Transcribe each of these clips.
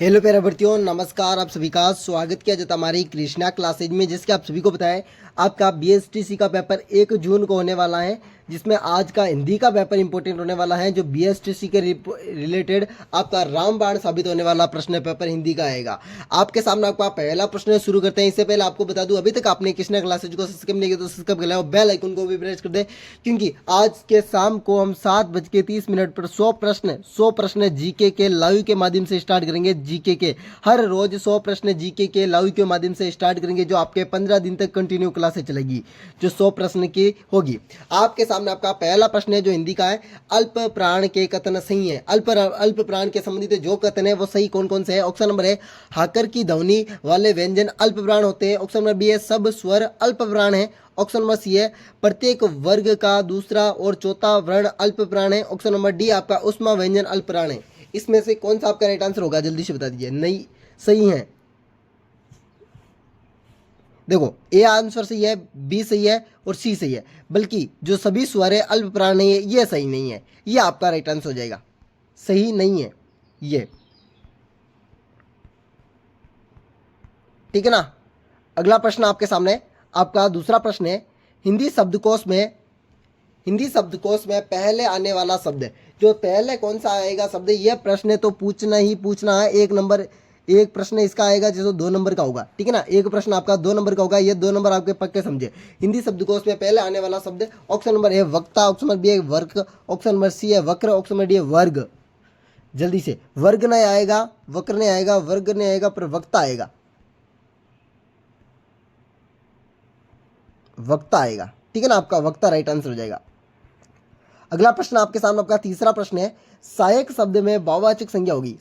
Hello प्यारे भर्तियों, नमस्कार। आप सभी का स्वागत किया जाता है हमारी कृष्णा क्लासेज में, जिसके आप सभी को पता है आपका बीएसटीसी का पेपर 1 जून को होने वाला है, जिसमें आज का हिंदी का पेपर इंपॉर्टेंट होने वाला है। जो बीएसटीसी के रिलेटेड आपका रामबाण साबित होने वाला प्रश्न पेपर हिंदी का आएगा। आपके सामने आपका पहला प्रश्न शुरू करते हैं। इससे पहले आपको बता दूं, अभी तक आपने कृष्णा क्लासेज को सब्सक्राइब नहीं किया तो सब्सक्राइब कर लें, बेल आइकन को भी प्रेस कर दें, क्योंकि आज के शाम को हम 7:30 पर 100 प्रश्न जीके के लाइव के माध्यम से स्टार्ट करेंगे। जीके के हर रोज 100 प्रश्न जीके के लाइव के माध्यम से स्टार्ट करेंगे, जो आपके 15 दिन तक कंटिन्यू क्लासेस चलेगी, जो 100 प्रश्न की होगी। आपके सामने आपका पहला प्रश्न है जो हिंदी का है। अल्प प्राण के कथन सही है। अल्प प्राण के संबंधित जो कथन है वो सही कौन कौन से है? ऑप्शन नंबर है हाकर की ध्वनि वाले व्यंजन अल्प प्राण होते हैं। ऑप्शन नंबर बी है सब स्वर अल्प प्राण है। ऑप्शन नंबर सी है प्रत्येक वर्ग का दूसरा और चौथा वर्ण अल्प प्राण है। ऑप्शन नंबर डी आपका उष्मा व्यंजन अल्प प्राण है। इसमें से कौन सा आपका राइट आंसर होगा? जल्दी से बता दीजिए। नहीं, सही है। देखो, ए आंसर सही है, बी सही है और सी सही है, बल्कि जो सभी स्वर है अल्प प्राण है ये सही नहीं है। ये आपका राइट आंसर हो जाएगा, सही नहीं है ये। ठीक है ना। अगला प्रश्न आपके सामने, आपका दूसरा प्रश्न है हिंदी शब्दकोश में पहले आने वाला शब्द, जो पहले कौन सा आएगा शब्द, यह प्रश्न तो पूछना ही पूछना है। एक प्रश्न इसका आएगा जो 2 नंबर का होगा। ठीक है ना, एक प्रश्न आपका 2 नंबर का होगा। ये 2 नंबर आपके पक्के समझे। हिंदी शब्दकोश में पहले आने वाला शब्द, ऑप्शन नंबर ए वक्ता, ऑप्शन नंबर बी है वर्ग, ऑप्शन नंबर सी है वक्र, ऑप्शन नंबर डी है वर्ग। जल्दी से, वर्ग नहीं आएगा, वक्र नहीं आएगा, वर्ग नहीं आएगा, पर वक्ता आएगा। वक्ता आएगा। ठीक है ना, आपका वक्ता राइट आंसर हो जाएगा। अगला प्रश्न आपके सामने, आपका तीसरा प्रश्न है सहायक शब्द में भाववाचक संज्ञा होगी।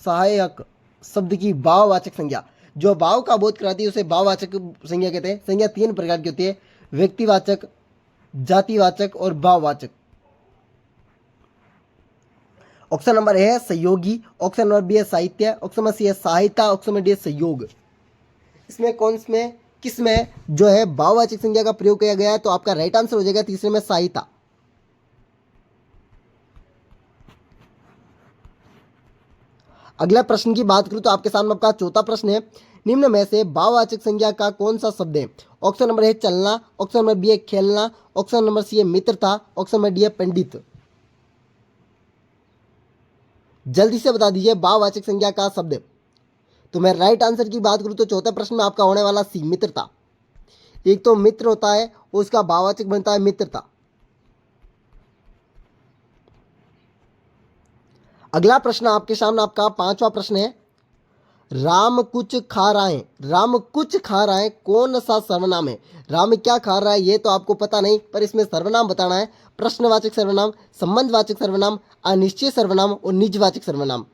सहायक शब्द की भाववाचक संज्ञा जो भाव का बोध कराती है उसे भाववाचक संज्ञा कहते हैं। संज्ञा 3 प्रकार की होती है, व्यक्तिवाचक, जातिवाचक और भाववाचक। ऑप्शन नंबर ए है सहयोगी, ऑप्शन नंबर बी है साहित्य, ऑप्शन नंबर सी है सहायता, ऑप्शन नंबर डी है सहयोग। इसमें किसमें जो है भाववाचक संज्ञा का प्रयोग किया गया है? तो आपका राइट आंसर हो जाएगा तीसरे में सहायता। अगला प्रश्न की बात करूं तो आपके सामने आपका चौथा प्रश्न है निम्न में से भाववाचक संज्ञा का कौन सा शब्द है? ऑप्शन नंबर है चलना, ऑप्शन नंबर बी है खेलना, ऑप्शन नंबर सी है मित्रता, ऑप्शन नंबर डी है पंडित। जल्दी से बता दीजिए भाववाचक संज्ञा का शब्द। तो मैं राइट आंसर की बात करूं तो चौथे प्रश्न में आपका होने वाला सी मित्रता। एक तो मित्र होता है, उसका भाववाचक बनता है मित्रता। अगला प्रश्न आपके सामने, आपका पांचवा प्रश्न है राम कुछ खा रहा है। राम कुछ खा रहा है कौन सा सर्वनाम है? राम क्या खा रहा है ये तो आपको पता नहीं, पर इसमें सर्वनाम बताना है। प्रश्नवाचक सर्वनाम, संबंधवाचक सर्वनाम, अनिश्चित सर्वनाम और निजवाचक सर्वनाम।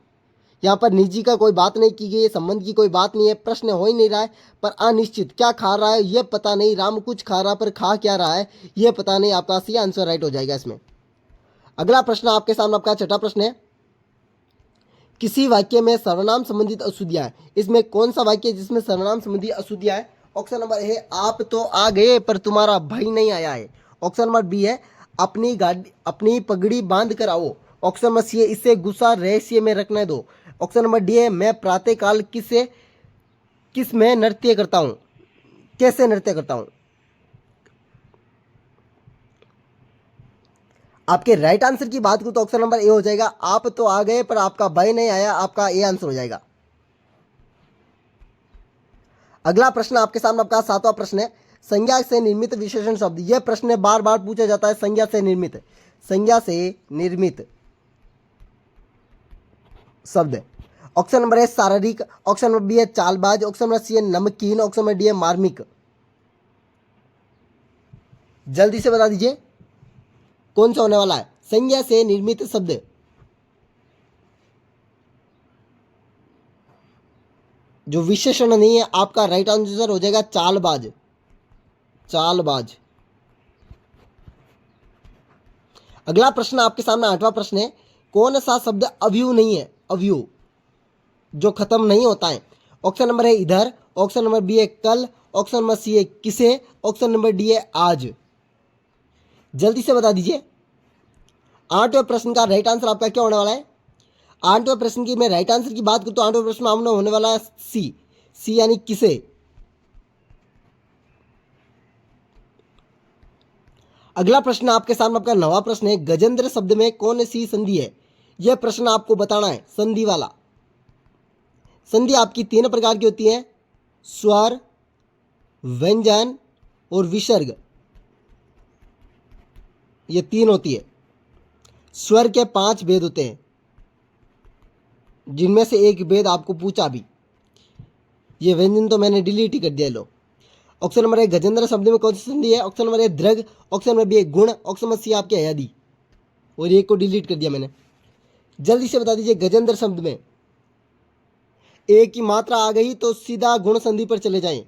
यहाँ पर निजी का कोई बात नहीं की गई है, संबंध की कोई बात नहीं है, प्रश्न हो ही नहीं रहा है, पर अनिश्चित क्या खा रहा है ये पता नहीं, राम कुछ खा रहा पर खा क्या रहा है ये पता नहीं। आपका सी आंसर राइट हो जाएगा इसमें। अगला प्रश्न आपके सामने, आपका छठा प्रश्न है किसी वाक्य में सर्वनाम संबंधित अशुद्धियां है। इसमें कौन सा वाक्य है जिसमें सर्वनाम संबंधी अशुद्धियां है? ऑप्शन नंबर है आप तो आ गए पर तुम्हारा भाई नहीं आया है। ऑप्शन नंबर बी है अपनी पगड़ी बांध कर आओ। ऑप्शन नंबर सी है इसे गुस्सा रहस्य में रखने दो। ऑप्शन नंबर डी है मैं प्रातःकाल किस में नृत्य करता हूं, कैसे नृत्य करता हूं। आपके राइट आंसर की बात करूं तो ऑप्शन नंबर ए हो जाएगा आप तो आ गए पर आपका भाई नहीं आया। आपका ए आंसर हो जाएगा। अगला प्रश्न आपके सामने, आपका सातवां प्रश्न है संज्ञा से निर्मित विशेषण शब्द। यह प्रश्न बार बार पूछा जाता है। संज्ञा से निर्मित शब्द। ऑप्शन नंबर है शारीरिक, ऑप्शन नंबर बी है चालबाज, ऑप्शन नंबर सी है नमकीन, ऑप्शन नंबर डी है मार्मिक। जल्दी से बता दीजिए कौन सा होने वाला है संज्ञा से निर्मित शब्द। जो विशेषण नहीं है आपका राइट आंसर हो जाएगा चालबाज। अगला प्रश्न आपके सामने आठवां प्रश्न है कौन सा शब्द अवयव नहीं है? अवयव जो खत्म नहीं होता है। ऑप्शन नंबर है इधर, ऑप्शन नंबर बी है कल, ऑप्शन नंबर सी है किसे, ऑप्शन नंबर डी है आज। जल्दी से बता दीजिए। 8वें प्रश्न का राइट आंसर आपका क्या होने वाला है? 8वें प्रश्न की मैं राइट आंसर की बात करूं तो 8वें प्रश्न में आपने होने वाला है सी यानी किसे। अगला प्रश्न आपके सामने आपका 9वां प्रश्न है, गजेंद्र शब्द में कौन सी संधि है। यह प्रश्न आपको बताना है संधि वाला। संधि आपकी 3 प्रकार की होती है, स्वर, व्यंजन और विसर्ग। ये 3 होती है। स्वर के 5 भेद होते हैं, जिनमें से एक भेद आपको पूछा भी। ये व्यंजन तो मैंने डिलीट ही कर दिया। लो, ऑप्शन नंबर 1 गजेंद्र शब्द में कौन सी संधि है। ऑप्शन नंबर 1 दृघ, ऑप्शन नंबर बी गुण, ऑप्शन नंबर सी आपके अयादि। और एक को डिलीट कर दिया मैंने। जल्दी से बता दीजिए, गजेंद्र शब्द में एक की मात्रा आ गई तो सीधा गुण संधि पर चले जाएं।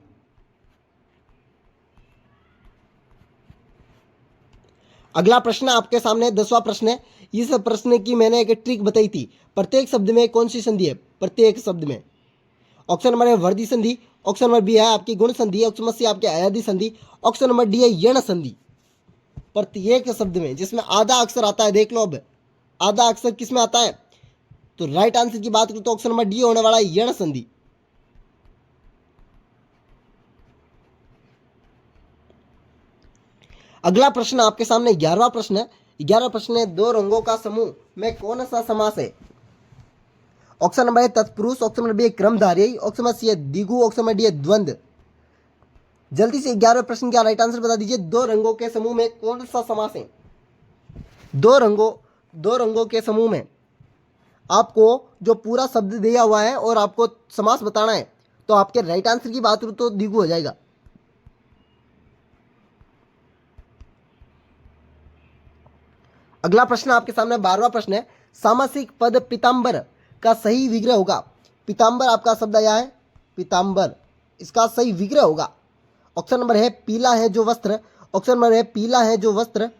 अगला प्रश्न आपके सामने 10वां प्रश्न है। इस प्रश्न की मैंने एक ट्रिक बताई थी। प्रत्येक शब्द में कौन सी संधि है, प्रत्येक शब्द में। ऑप्शन नंबर 1 वर्दी संधि, ऑप्शन नंबर बी है आपकी गुण संधि, ऑप्शन नंबर सी आपके अयादि संधि, ऑप्शन नंबर डी है यण संधि। प्रत्येक शब्द में जिसमें आधा अक्षर आता है, देख लो अब आधा अक्षर किसमें आता है, तो राइट आंसर की बात करूं तो ऑप्शन नंबर डी होने वाला है यण संधि। अगला प्रश्न आपके सामने 11वां प्रश्न है। 11वां प्रश्न है, दो रंगों का समूह में कौन सा समास है। ऑप्शन नंबर है तत्पुरुष, ऑप्शन नंबर बी है क्रमधारयी, ऑप्शन नंबर सी है द्विगु, ऑप्शन नंबर डी है द्वंद्व। जल्दी से 11वें प्रश्न का राइट आंसर बता दीजिए। दो रंगों के समूह में कौन सा समास है। दो रंगों के समूह में आपको जो पूरा शब्द दिया हुआ है और आपको समास बताना है, तो आपके राइट आंसर की बात करूं तो द्विगु हो जाएगा। अगला प्रश्न आपके सामने 12वां प्रश्न है, सामासिक पद पीताम्बर का सही विग्रह होगा। पीताम्बर आपका शब्द आया है, पीताम्बर, इसका सही विग्रह होगा। ऑप्शन नंबर है पीला है जो वस्त्र, ऑप्शन नंबर है पीला है जो वस्त्र,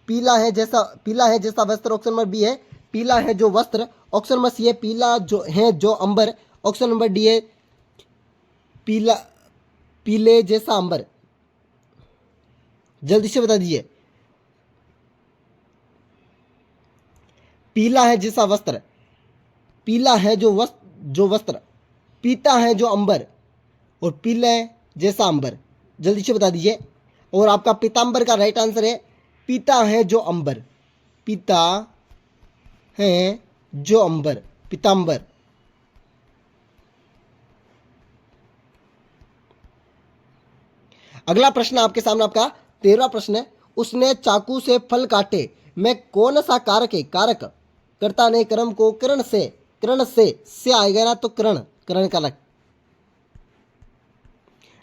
पीला है जैसा वस्त्र, ऑप्शन नंबर बी है पीला है जो वस्त्र, ऑप्शन नंबर सी है पीला जो है जो अंबर, ऑप्शन नंबर डी है पीला पीले जैसा अंबर। जल्दी से बता दीजिए। पीला है जैसा वस्त्र, पीला है जो वस्त्र, पीता है जो अंबर और पीले जैसा अंबर। जल्दी से बता दीजिए। और आपका पीतांबर का राइट आंसर है पीता है जो अंबर, पीता है जो अंबर, पीतांबर। अगला प्रश्न आपके सामने आपका 13वां प्रश्न है, उसने चाकू से फल काटे में कौन सा कारक है। कारक कर्ता ने कर्म को करण से आएगा ना, तो करण कारक।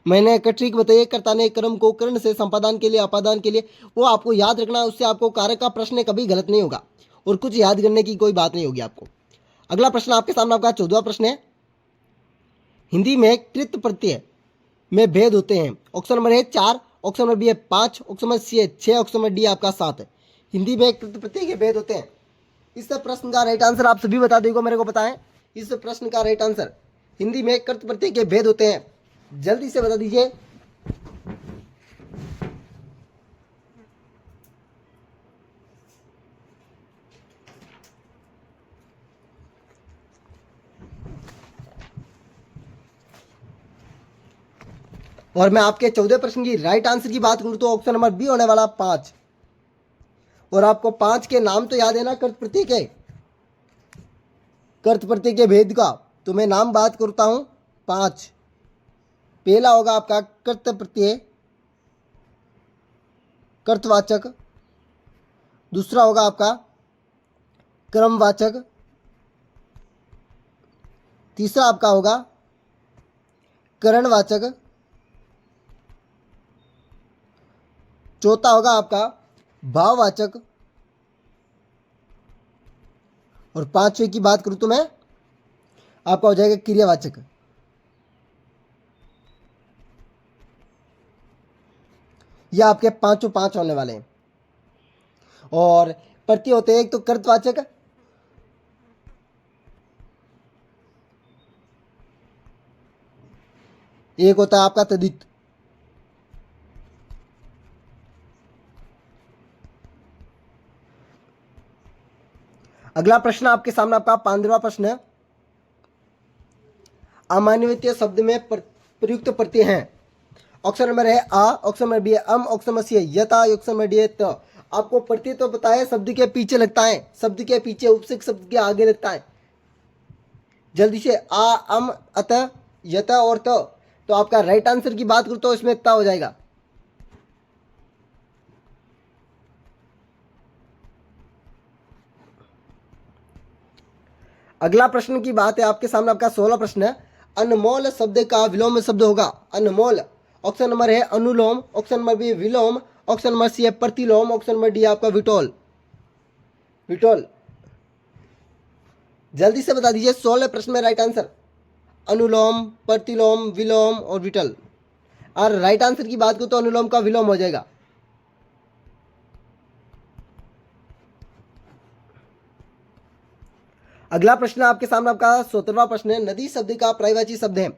मैंने एक ट्रिक बताई, कर्ता ने कर्म को करण से संपादन के लिए अपादान के लिए, वो आपको याद रखना है। उससे आपको कारक का प्रश्न कभी गलत नहीं होगा और कुछ याद करने की कोई बात नहीं होगी आपको। अगला प्रश्न आपके सामने आपका 14वां प्रश्न है, हिंदी में कृत प्रत्यय में भेद होते हैं। ऑप्शन नंबर है 4, ऑप्शन नंबर बी है 5, ऑप्शन नंबर सी है 6, ऑप्शन नंबर डी आपका 7 है। हिंदी में कृत प्रत्यय के भेद होते हैं। इस प्रश्न का राइट आंसर आप सभी बता देगा, मेरे को बताएं। इस प्रश्न का राइट आंसर, हिंदी में कृत प्रत्यय के भेद होते हैं। जल्दी से बता दीजिए। और मैं आपके 14 प्रश्न की राइट आंसर की बात करूं तो ऑप्शन नंबर बी होने वाला 5। और आपको 5 के नाम तो याद है ना, कर्त प्रत्यय के, कर्त प्रत्यय के भेद का। तो मैं नाम बात करता हूं 5। पहला होगा आपका कर्त प्रत्यय कर्तवाचक, दूसरा होगा आपका क्रमवाचक, तीसरा आपका होगा करणवाचक, चौथा होगा आपका भाववाचक, और 5वें की बात करूं तो मैं आपका हो जाएगा क्रियावाचक। ये आपके पांचों 5 होने वाले हैं। और प्रत्यय होते हैं एक तो कर्तवाचक, एक होता है आपका तद्धित। अगला प्रश्न आपके सामने आपका 15वां प्रश्न है। अमानवीय शब्द में प्रयुक्त प्रत्यय हैं। ऑप्शन नंबर है आ, ऑप्शन नंबर बी है अम, ऑप्शन नंबर सी है यथा, ऑप्शन नंबर डी है त। आपको प्रत्यय तो पता है शब्द के पीछे लगता है, शब्द के पीछे, उपसर्ग शब्द के आगे लगता है। जल्दी से आ, अम, अत, यत और त। तो आपका राइट आंसर की बात करूं तो इसमें त हो जाएगा। अगला प्रश्न की बात है आपके सामने आपका 16 प्रश्न है। अनमोल शब्द का विलोम शब्द होगा। अनमोल, ऑप्शन नंबर है अनुलोम, ऑप्शन नंबर बी विलोम, ऑप्शन नंबर सी है प्रतिलोम, ऑप्शन नंबर डी आपका विटोल। विटोल, जल्दी से बता दीजिए 16 प्रश्न में राइट आंसर। अनुलोम, प्रतिलोम, विलोम और विटल। और राइट आंसर की बात करूं तो अनुलोम का विलोम हो जाएगा। अगला प्रश्न आपके सामने आपका 17वां प्रश्न है। नदी शब्द का पर्यायवाची शब्द है।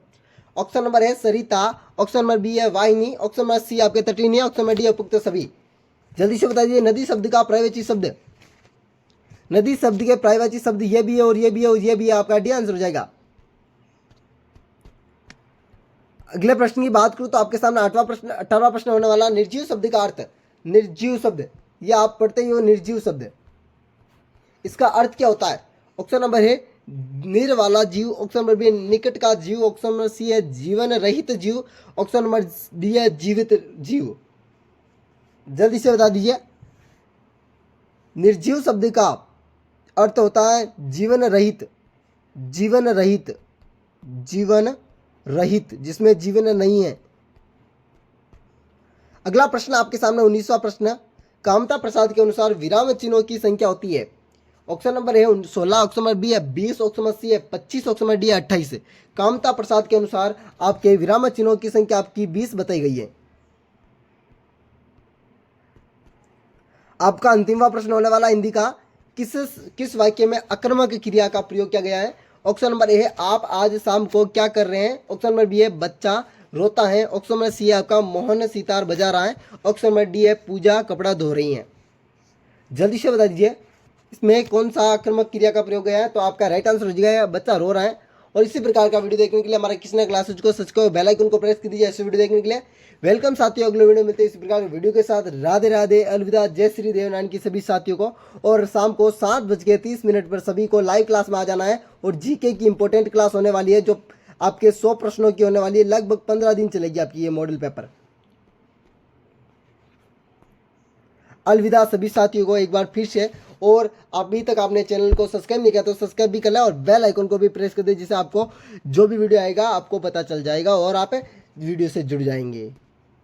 ऑप्शन नंबर है सरिता, ऑप्शन नंबर बी है वाहिनी, ऑप्शन नंबर सी आपके तटीनी, ऑप्शन नंबर डी उपयुक्त सभी। जल्दी से बता दीजिए नदी शब्द का पर्यायवाची शब्द। नदी शब्द के पर्यायवाची शब्द ये भी है और ये भी है और ये भी है, आपका डी आंसर हो जाएगा। अगले प्रश्न की बात करूं तो आपके सामने 18वां प्रश्न होने वाला। निर्जीव शब्द का अर्थ। निर्जीव शब्द, ये आप पढ़ते ही हो निर्जीव शब्द, इसका अर्थ क्या होता है। ऑप्शन नंबर है निर वाला जीव, ऑप्शन नंबर बी निकट का जीव, ऑप्शन नंबर सी है जीवन रहित जीव, ऑप्शन नंबर डी है जीवित जीव। जल्दी से बता दीजिए। निर्जीव शब्द का अर्थ होता है जीवन रहित, जीवन रहित, जीवन रहित, जिसमें जीवन नहीं है। अगला प्रश्न आपके सामने 19वां प्रश्न। कामता प्रसाद के अनुसार विराम चिन्हों की संख्या होती है। ऑप्शन नंबर है 16, ऑप्शन नंबर बी है 20, ऑप्शन नंबर सी है 25, ऑप्शन नंबर डी है 28। कामता प्रसाद के अनुसार आपके विराम चिन्हों की संख्या आपकी 20 बताई गई है। आपका अंतिमवा प्रश्न होने वाला हिंदी का। किस वाक्य में आक्रामक क्रिया का प्रयोग किया गया है। ऑप्शन नंबर ए है आप आज शाम को क्या कर रहे हैं, ऑप्शन नंबर बी है बच्चा रोता है, ऑप्शन नंबर सी है आपका मोहन सितार बजा रहा है, ऑप्शन नंबर डी है पूजा कपड़ा धो रही है। जल्दी से बता दीजिए इसमें कौन सा आक्रामक क्रिया का प्रयोग गया है। तो आपका राइट आंसर हो जाएगा बच्चा रो रहा है। और इसी प्रकार का वीडियो देखने के लिए हमारा कृष्णा क्लासेज को सब्सक्राइब, बेल आइकन को प्रेस कर दीजिए ऐसे वीडियो देखने के लिए। वेलकम साथियों, अगले वीडियो मिलते हैं इसी प्रकार के वीडियो के साथ। राधे राधे, अलविदा, जय श्री देवनारायण की सभी साथियों को। और शाम को 7:30 पर सभी को लाइव क्लास में आ जाना है। और जीके की इंपॉर्टेंट क्लास होने वाली है जो आपके 100 प्रश्नों की होने वाली है। लगभग 15 दिन चलेगी आपकी ये मॉडल पेपर। अलविदा सभी साथियों को एक बार फिर से। और अभी तक आपने चैनल को सब्सक्राइब नहीं किया तो सब्सक्राइब भी कर लें और बेल आइकन को भी प्रेस कर दें, जिससे आपको जो भी वीडियो आएगा आपको पता चल जाएगा और आप वीडियो से जुड़ जाएंगे।